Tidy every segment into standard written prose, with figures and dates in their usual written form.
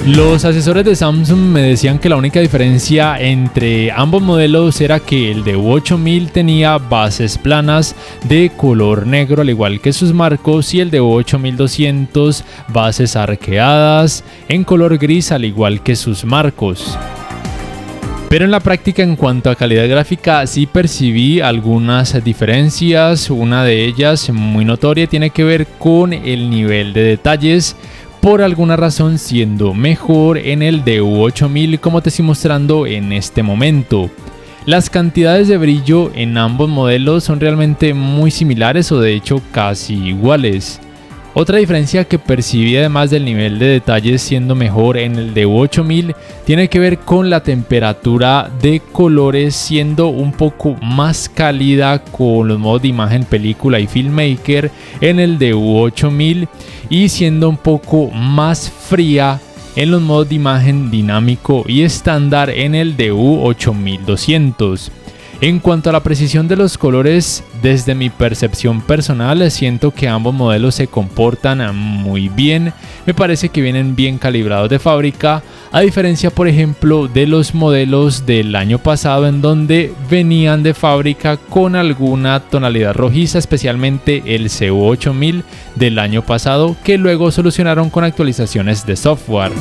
Los asesores de Samsung me decían que la única diferencia entre ambos modelos era que el de U8000 tenía bases planas de color negro al igual que sus marcos, y el de U8200 bases arqueadas en color gris al igual que sus marcos. Pero en la práctica, en cuanto a calidad gráfica, sí percibí algunas diferencias. Una de ellas, muy notoria, tiene que ver con el nivel de detalles, por alguna razón siendo mejor en el de U8000, como te estoy mostrando en este momento. Las cantidades de brillo en ambos modelos son realmente muy similares, o de hecho casi iguales. Otra diferencia que percibí, además del nivel de detalles siendo mejor en el de U8000, tiene que ver con la temperatura de colores siendo un poco más cálida con los modos de imagen película y filmmaker en el de U8000, y siendo un poco más fría en los modos de imagen dinámico y estándar en el de U8200. En cuanto a la precisión de los colores, desde mi percepción personal, siento que ambos modelos se comportan muy bien. Me parece que vienen bien calibrados de fábrica, a diferencia, por ejemplo, de los modelos del año pasado, en donde venían de fábrica con alguna tonalidad rojiza, especialmente el CU8000 del año pasado, que luego solucionaron con actualizaciones de software.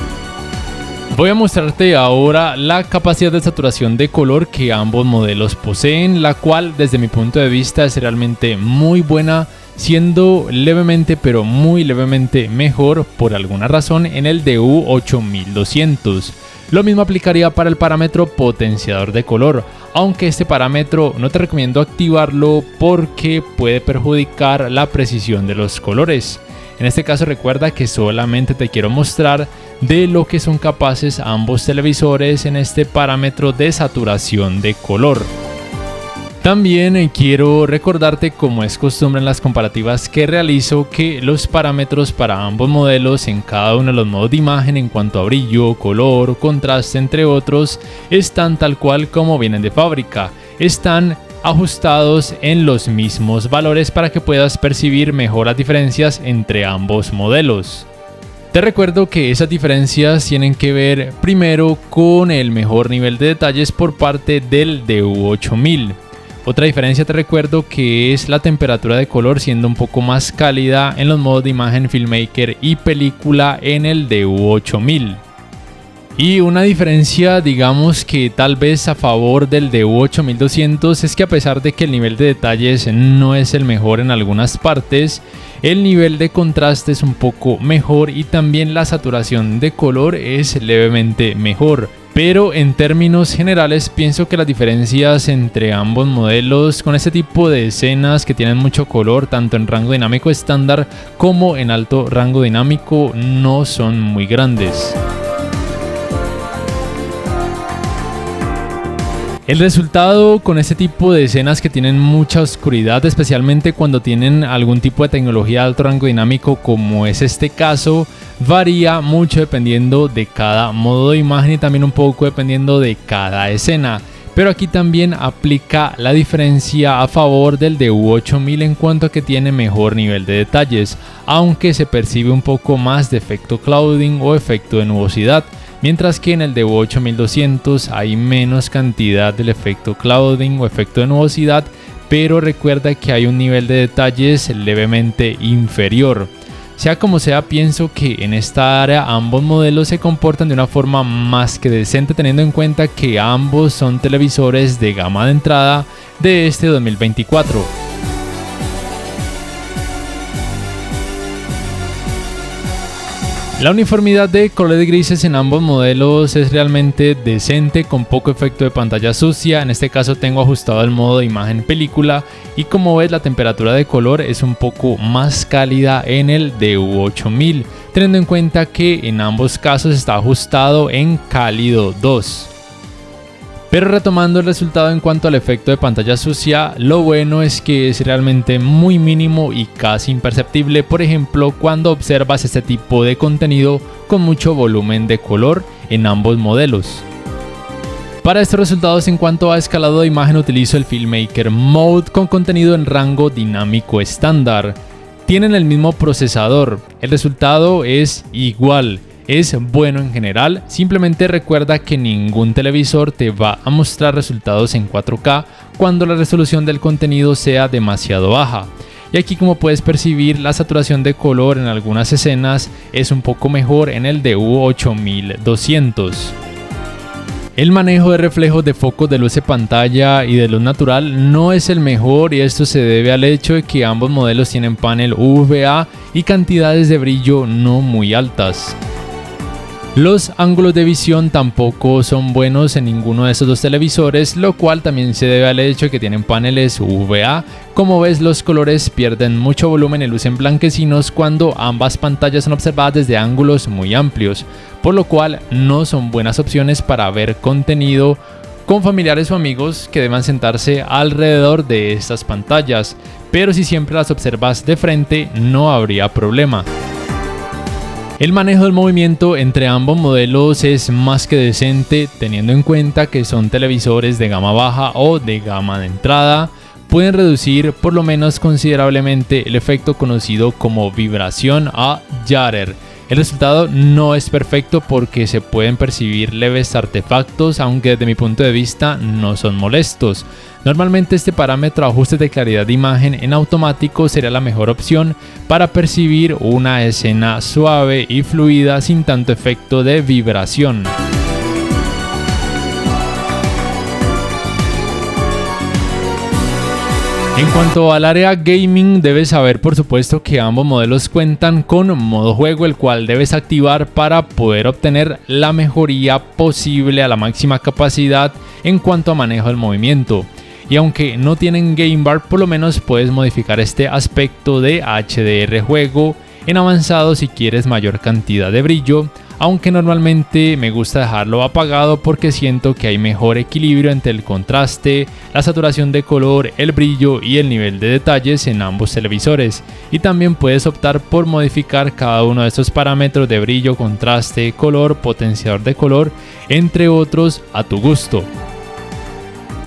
Voy a mostrarte ahora la capacidad de saturación de color que ambos modelos poseen, la cual desde mi punto de vista es realmente muy buena, siendo levemente, pero muy levemente mejor por alguna razón en el de U8200. Lo mismo aplicaría para el parámetro potenciador de color, aunque este parámetro no te recomiendo activarlo porque puede perjudicar la precisión de los colores. En este caso, recuerda que solamente te quiero mostrar de lo que son capaces ambos televisores en este parámetro de saturación de color. También quiero recordarte, como es costumbre en las comparativas que realizo, que los parámetros para ambos modelos en cada uno de los modos de imagen en cuanto a brillo, color, contraste, entre otros, están tal cual como vienen de fábrica. Están ajustados en los mismos valores para que puedas percibir mejor las diferencias entre ambos modelos. Te recuerdo que esas diferencias tienen que ver primero con el mejor nivel de detalles por parte del de U8000. Otra diferencia te recuerdo que es la temperatura de color siendo un poco más cálida en los modos de imagen filmmaker y película en el de U8000. Y una diferencia, digamos que tal vez a favor del de U8200, es que a pesar de que el nivel de detalles no es el mejor en algunas partes, el nivel de contraste es un poco mejor y también la saturación de color es levemente mejor. Pero en términos generales pienso que las diferencias entre ambos modelos con este tipo de escenas que tienen mucho color tanto en rango dinámico estándar como en alto rango dinámico no son muy grandes. El resultado con este tipo de escenas que tienen mucha oscuridad, especialmente cuando tienen algún tipo de tecnología de alto rango dinámico como es este caso, varía mucho dependiendo de cada modo de imagen y también un poco dependiendo de cada escena. Pero aquí también aplica la diferencia a favor del de U8000 en cuanto a que tiene mejor nivel de detalles, aunque se percibe un poco más de efecto clouding o efecto de nubosidad. Mientras que en el de U8200 hay menos cantidad del efecto clouding o efecto de nubosidad, pero recuerda que hay un nivel de detalles levemente inferior. Sea como sea, pienso que en esta área ambos modelos se comportan de una forma más que decente, teniendo en cuenta que ambos son televisores de gama de entrada de este 2024. La uniformidad de colores grises en ambos modelos es realmente decente, con poco efecto de pantalla sucia. En este caso tengo ajustado el modo de imagen película y como ves la temperatura de color es un poco más cálida en el de U8000, teniendo en cuenta que en ambos casos está ajustado en cálido 2. Pero retomando el resultado en cuanto al efecto de pantalla sucia, lo bueno es que es realmente muy mínimo y casi imperceptible, por ejemplo cuando observas este tipo de contenido con mucho volumen de color en ambos modelos. Para estos resultados en cuanto a escalado de imagen utilizo el Filmmaker Mode con contenido en rango dinámico estándar. Tienen el mismo procesador, el resultado es igual. es bueno en general. Simplemente recuerda que ningún televisor te va a mostrar resultados en 4K cuando la resolución del contenido sea demasiado baja. Y aquí, como puedes percibir, la saturación de color en algunas escenas es un poco mejor en el DU8200. El manejo de reflejos de focos de luz de pantalla y de luz natural no es el mejor, y esto se debe al hecho de que ambos modelos tienen panel UVA y cantidades de brillo no muy altas. Los ángulos de visión tampoco son buenos en ninguno de estos dos televisores, lo cual también se debe al hecho de que tienen paneles UVA. Como ves, los colores pierden mucho volumen y lucen blanquecinos cuando ambas pantallas son observadas desde ángulos muy amplios, por lo cual no son buenas opciones para ver contenido con familiares o amigos que deban sentarse alrededor de estas pantallas, pero si siempre las observas de frente no habría problema. El manejo del movimiento entre ambos modelos es más que decente, teniendo en cuenta que son televisores de gama baja o de gama de entrada. Pueden reducir por lo menos considerablemente el efecto conocido como vibración a Jutter. El resultado no es perfecto porque se pueden percibir leves artefactos, aunque desde mi punto de vista no son molestos. Normalmente este parámetro ajustes de claridad de imagen en automático sería la mejor opción para percibir una escena suave y fluida sin tanto efecto de vibración. En cuanto al área gaming, debes saber por supuesto que ambos modelos cuentan con modo juego, el cual debes activar para poder obtener la mejoría posible a la máxima capacidad en cuanto a manejo del movimiento. Y aunque no tienen Game Bar, por lo menos puedes modificar este aspecto de HDR juego en avanzado si quieres mayor cantidad de brillo, aunque normalmente me gusta dejarlo apagado porque siento que hay mejor equilibrio entre el contraste, la saturación de color, el brillo y el nivel de detalles en ambos televisores. Y también puedes optar por modificar cada uno de estos parámetros de brillo, contraste, color, potenciador de color, entre otros, a tu gusto.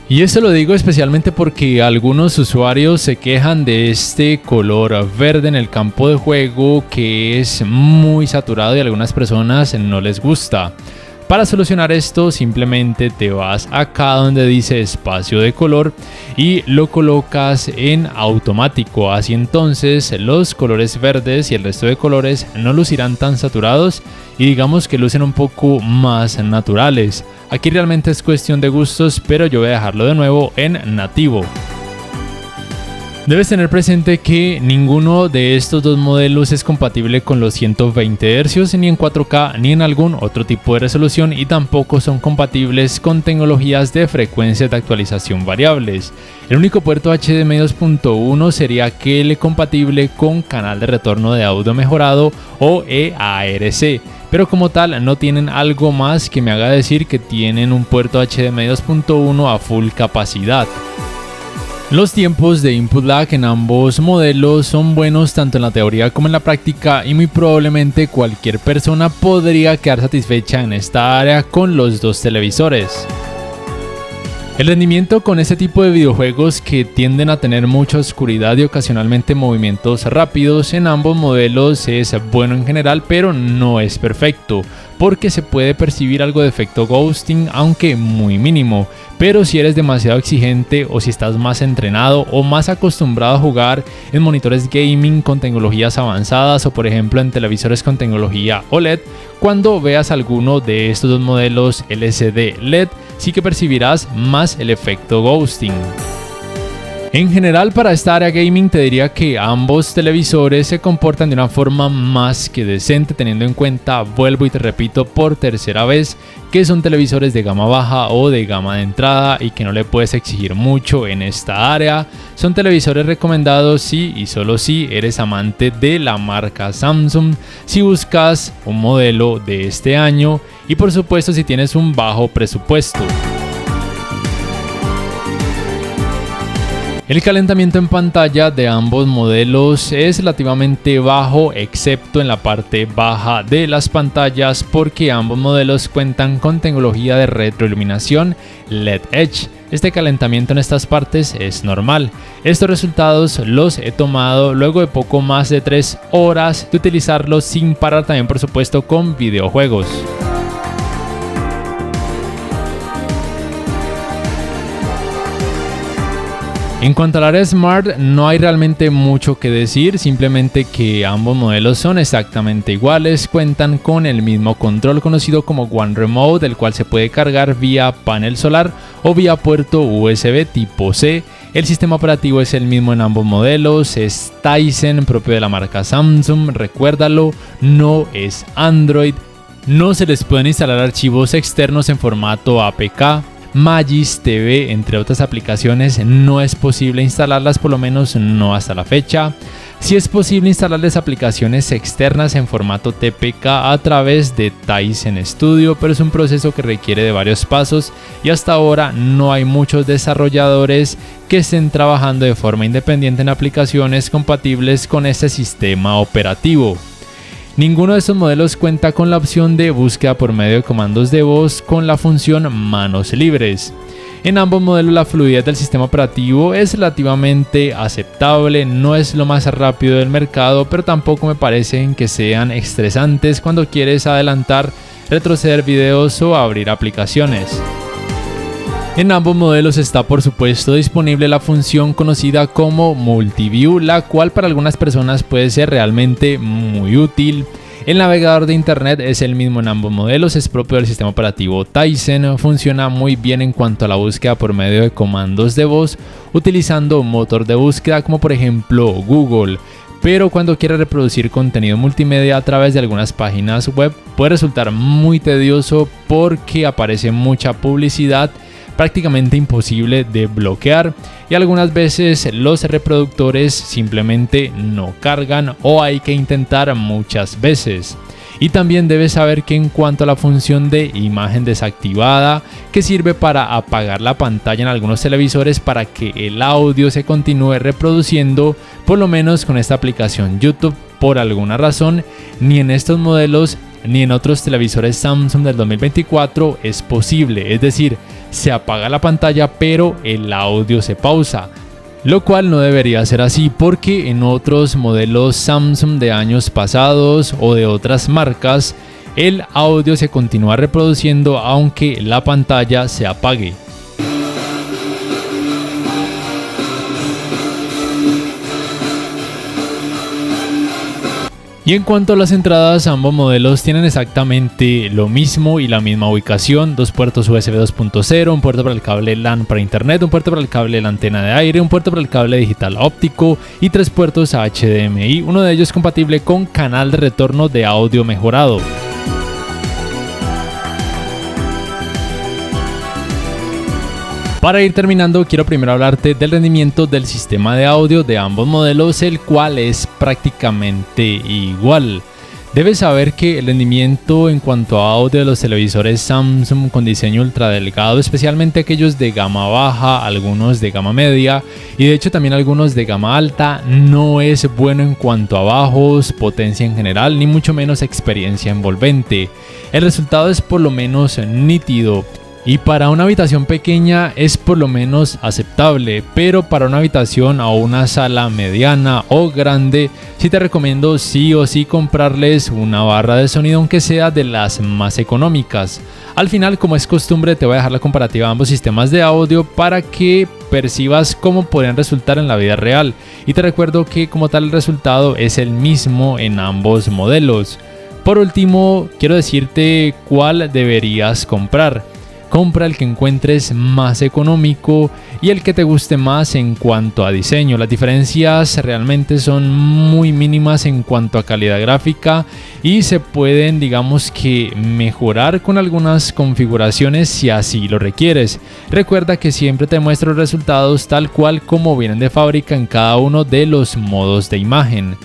Y esto lo digo especialmente porque algunos usuarios se quejan de este color verde en el campo de juego que es muy saturado y a algunas personas no les gusta. Para solucionar esto, simplemente te vas acá donde dice espacio de color y lo colocas en automático. Así entonces los colores verdes y el resto de colores no lucirán tan saturados y digamos que lucen un poco más naturales. Aquí realmente es cuestión de gustos, pero yo voy a dejarlo de nuevo en nativo. Debes tener presente que ninguno de estos dos modelos es compatible con los 120 Hz ni en 4K ni en algún otro tipo de resolución, y tampoco son compatibles con tecnologías de frecuencias de actualización variables. El único puerto HDMI 2.1 sería aquel compatible con canal de retorno de audio mejorado o EARC, pero como tal no tienen algo más que me haga decir que tienen un puerto HDMI 2.1 a full capacidad. Los tiempos de input lag en ambos modelos son buenos tanto en la teoría como en la práctica, y muy probablemente cualquier persona podría quedar satisfecha en esta área con los dos televisores. El rendimiento con este tipo de videojuegos, que tienden a tener mucha oscuridad y ocasionalmente movimientos rápidos, en ambos modelos es bueno en general, pero no es perfecto, porque se puede percibir algo de efecto ghosting, aunque muy mínimo. Pero si eres demasiado exigente o si estás más entrenado o más acostumbrado a jugar en monitores gaming con tecnologías avanzadas o por ejemplo en televisores con tecnología OLED, cuando veas alguno de estos dos modelos LCD LED sí que percibirás más el efecto ghosting. En general, para esta área gaming te diría que ambos televisores se comportan de una forma más que decente, teniendo en cuenta, vuelvo y te repito por tercera vez, que son televisores de gama baja o de gama de entrada y que no le puedes exigir mucho en esta área. Son televisores recomendados si y solo si eres amante de la marca Samsung, si buscas un modelo de este año y por supuesto si tienes un bajo presupuesto. El calentamiento en pantalla de ambos modelos es relativamente bajo, excepto en la parte baja de las pantallas, porque ambos modelos cuentan con tecnología de retroiluminación LED Edge. Este calentamiento en estas partes es normal. Estos resultados los he tomado luego de poco más de 3 horas de utilizarlos sin parar, también por supuesto con videojuegos. En cuanto al área Smart, no hay realmente mucho que decir, simplemente que ambos modelos son exactamente iguales, cuentan con el mismo control conocido como One Remote, el cual se puede cargar vía panel solar o vía puerto USB tipo C. El sistema operativo es el mismo en ambos modelos, es Tizen, propio de la marca Samsung, recuérdalo, no es Android. No se les pueden instalar archivos externos en formato APK. Magis TV, entre otras aplicaciones, no es posible instalarlas, por lo menos no hasta la fecha. Sí es posible instalarles aplicaciones externas en formato TPK a través de Tizen Studio, pero es un proceso que requiere de varios pasos y hasta ahora no hay muchos desarrolladores que estén trabajando de forma independiente en aplicaciones compatibles con este sistema operativo. Ninguno de estos modelos cuenta con la opción de búsqueda por medio de comandos de voz con la función manos libres. En ambos modelos la fluidez del sistema operativo es relativamente aceptable, no es lo más rápido del mercado, pero tampoco me parecen que sean estresantes cuando quieres adelantar, retroceder videos o abrir aplicaciones. En ambos modelos está por supuesto disponible la función conocida como Multiview, la cual para algunas personas puede ser realmente muy útil. El navegador de internet es el mismo en ambos modelos, es propio del sistema operativo Tizen, funciona muy bien en cuanto a la búsqueda por medio de comandos de voz utilizando un motor de búsqueda como por ejemplo Google. Pero cuando quieres reproducir contenido multimedia a través de algunas páginas web puede resultar muy tedioso porque aparece mucha publicidad prácticamente imposible de bloquear y algunas veces los reproductores simplemente no cargan o hay que intentar muchas veces. Y también debes saber que en cuanto a la función de imagen desactivada, que sirve para apagar la pantalla en algunos televisores para que el audio se continúe reproduciendo, por lo menos con esta aplicación YouTube, por alguna razón, ni en estos modelos ni en otros televisores Samsung del 2024 es posible, es decir, se apaga la pantalla pero el audio se pausa, lo cual no debería ser así porque en otros modelos Samsung de años pasados o de otras marcas el audio se continúa reproduciendo aunque la pantalla se apague. Y en cuanto a las entradas, ambos modelos tienen exactamente lo mismo y la misma ubicación, dos puertos USB 2.0, un puerto para el cable LAN para internet, un puerto para el cable de la antena de aire, un puerto para el cable digital óptico y 3 puertos HDMI, uno de ellos compatible con canal de retorno de audio mejorado. Para ir terminando, quiero primero hablarte del rendimiento del sistema de audio de ambos modelos, el cual es prácticamente igual. Debes saber que el rendimiento en cuanto a audio de los televisores Samsung con diseño ultra delgado, especialmente aquellos de gama baja, algunos de gama media y de hecho también algunos de gama alta, no es bueno en cuanto a bajos, potencia en general, ni mucho menos experiencia envolvente. El resultado es por lo menos nítido. Y para una habitación pequeña es por lo menos aceptable, pero para una habitación o una sala mediana o grande, sí te recomiendo sí o sí comprarles una barra de sonido, aunque sea de las más económicas. Al final, como es costumbre, te voy a dejar la comparativa de ambos sistemas de audio para que percibas cómo podrían resultar en la vida real. Y te recuerdo que como tal el resultado es el mismo en ambos modelos. Por último, quiero decirte cuál deberías comprar. Compra el que encuentres más económico y el que te guste más en cuanto a diseño. Las diferencias realmente son muy mínimas en cuanto a calidad gráfica y se pueden, digamos que, mejorar con algunas configuraciones si así lo requieres. Recuerda que siempre te muestro los resultados tal cual como vienen de fábrica en cada uno de los modos de imagen.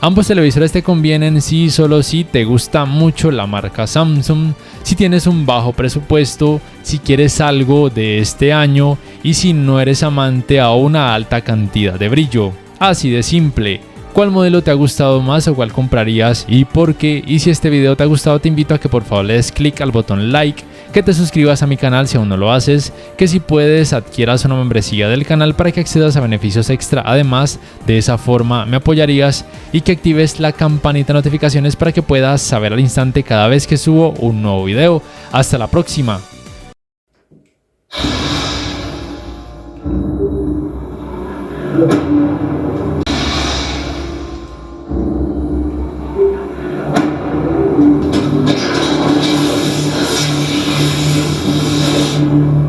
Ambos televisores te convienen si solo si te gusta mucho la marca Samsung, si tienes un bajo presupuesto, si quieres algo de este año y si no eres amante a una alta cantidad de brillo. Así de simple. ¿Cuál modelo te ha gustado más o cuál comprarías y por qué? Y si este video te ha gustado, te invito a que por favor le des click al botón like, que te suscribas a mi canal si aún no lo haces, que si puedes adquieras una membresía del canal para que accedas a beneficios extra. Además, de esa forma me apoyarías, y que actives la campanita de notificaciones para que puedas saber al instante cada vez que subo un nuevo video. Hasta la próxima.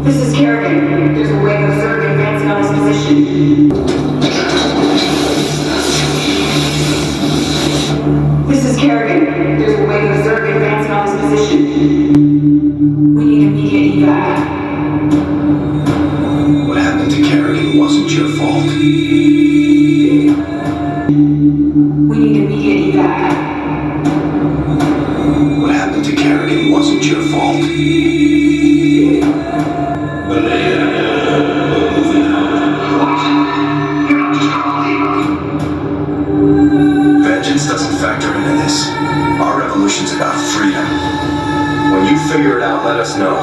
This is Kerrigan. There's a wave of Zerg advancing on his position. This is Kerrigan. There's a wave of Zerg advancing on his position. We need immediate evac. What happened to Kerrigan wasn't your fault. We need immediate evac. What happened to Kerrigan wasn't your fault. Vengeance doesn't factor into this. Our revolution's about freedom. When you figure it out, let us know.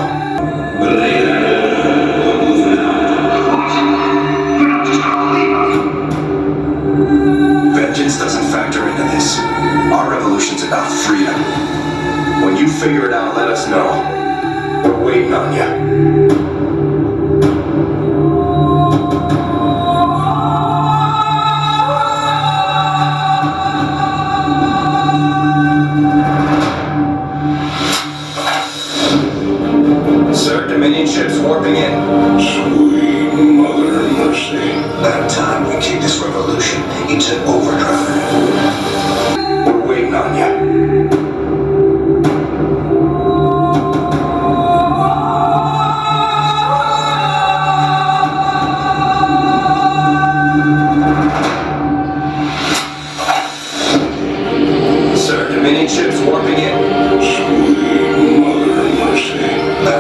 Vengeance doesn't factor into this. Our revolution's about freedom. When you figure it out, let us know. We're waiting on you. Sir, Dominion ships warping in. Sweet Mother Mercy. About time we kick this revolution into overdrive. We're waiting on you. Sir, Dominion ships warping in. Sweet Mother Mercy. About